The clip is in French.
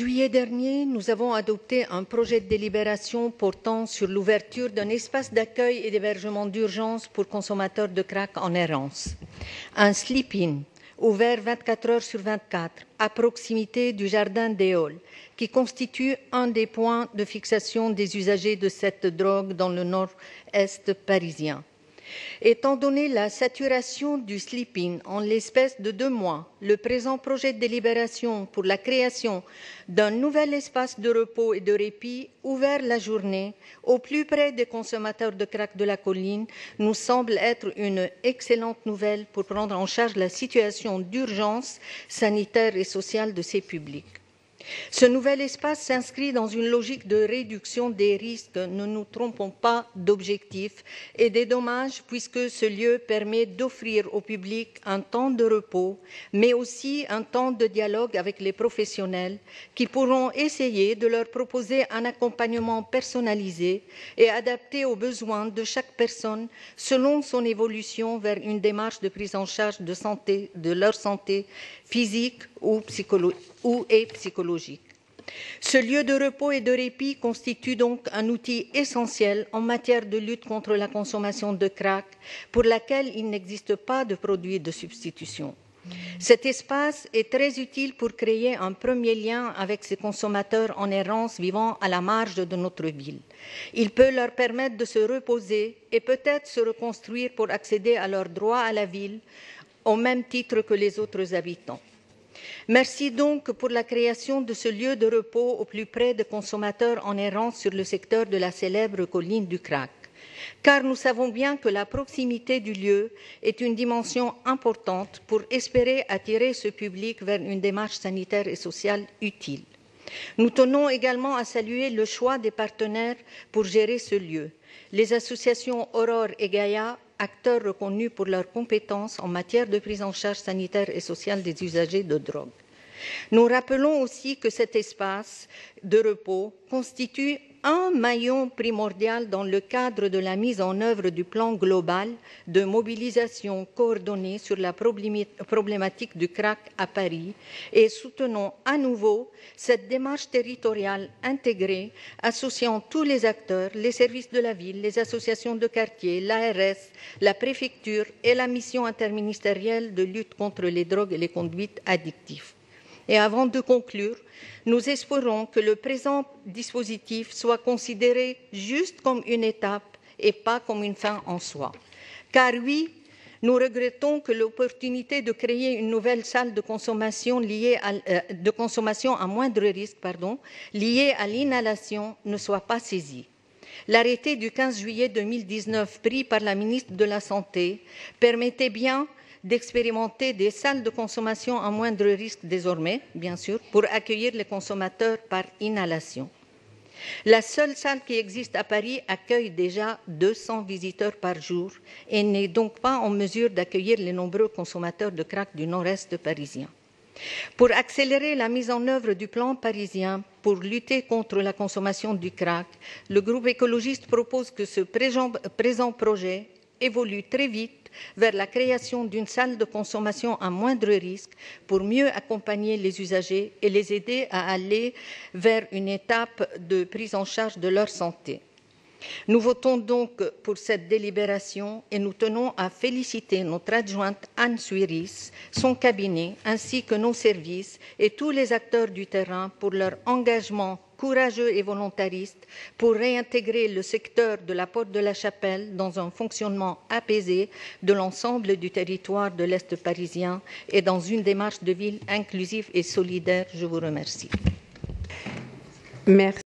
Juillet dernier, nous avons adopté un projet de délibération portant sur l'ouverture d'un espace d'accueil et d'hébergement d'urgence pour consommateurs de crack en errance. Un sleep-in ouvert 24 heures sur 24 à proximité du jardin des Halles, qui constitue un des points de fixation des usagers de cette drogue dans le nord-est parisien. Étant donné la saturation du sleep-in en l'espace de 2 mois, le présent projet de délibération pour la création d'un nouvel espace de repos et de répit ouvert la journée au plus près des consommateurs de crack de la colline nous semble être une excellente nouvelle pour prendre en charge la situation d'urgence sanitaire et sociale de ces publics. Ce nouvel espace s'inscrit dans une logique de réduction des risques, ne nous trompons pas d'objectif, et des dommages, puisque ce lieu permet d'offrir au public un temps de repos, mais aussi un temps de dialogue avec les professionnels qui pourront essayer de leur proposer un accompagnement personnalisé et adapté aux besoins de chaque personne selon son évolution vers une démarche de prise en charge de leur santé physique ou psychologique. Ce lieu de repos et de répit constitue donc un outil essentiel en matière de lutte contre la consommation de crack, pour laquelle il n'existe pas de produit de substitution. Cet espace est très utile pour créer un premier lien avec ces consommateurs en errance vivant à la marge de notre ville. Il peut leur permettre de se reposer et peut-être se reconstruire pour accéder à leurs droits à la ville, au même titre que les autres habitants. Merci donc pour la création de ce lieu de repos au plus près des consommateurs en errance sur le secteur de la célèbre colline du crack. Car nous savons bien que la proximité du lieu est une dimension importante pour espérer attirer ce public vers une démarche sanitaire et sociale utile. Nous tenons également à saluer le choix des partenaires pour gérer ce lieu. Les associations Aurore et Gaïa, acteurs reconnus pour leurs compétences en matière de prise en charge sanitaire et sociale des usagers de drogue. Nous rappelons aussi que cet espace de repos constitue un maillon primordial dans le cadre de la mise en œuvre du plan global de mobilisation coordonnée sur la problématique du crack à Paris et soutenons à nouveau cette démarche territoriale intégrée associant tous les acteurs, les services de la ville, les associations de quartier, l'ARS, la préfecture et la mission interministérielle de lutte contre les drogues et les conduites addictives. Et avant de conclure, nous espérons que le présent dispositif soit considéré juste comme une étape et pas comme une fin en soi. Car oui, nous regrettons que l'opportunité de créer une nouvelle salle de consommation à moindre risque, liée à l'inhalation, ne soit pas saisie. L'arrêté du 15 juillet 2019 pris par la ministre de la Santé permettait bien d'expérimenter des salles de consommation à moindre risque désormais, bien sûr, pour accueillir les consommateurs par inhalation. La seule salle qui existe à Paris accueille déjà 200 visiteurs par jour et n'est donc pas en mesure d'accueillir les nombreux consommateurs de crack du nord-est parisien. Pour accélérer la mise en œuvre du plan parisien pour lutter contre la consommation du crack, le groupe écologiste propose que ce présent projet évolue très vite vers la création d'une salle de consommation à moindre risque pour mieux accompagner les usagers et les aider à aller vers une étape de prise en charge de leur santé. Nous votons donc pour cette délibération et nous tenons à féliciter notre adjointe Anne Suiris, son cabinet, ainsi que nos services et tous les acteurs du terrain pour leur engagement courageux et volontariste pour réintégrer le secteur de la Porte de la Chapelle dans un fonctionnement apaisé de l'ensemble du territoire de l'Est parisien et dans une démarche de ville inclusive et solidaire. Je vous remercie. Merci.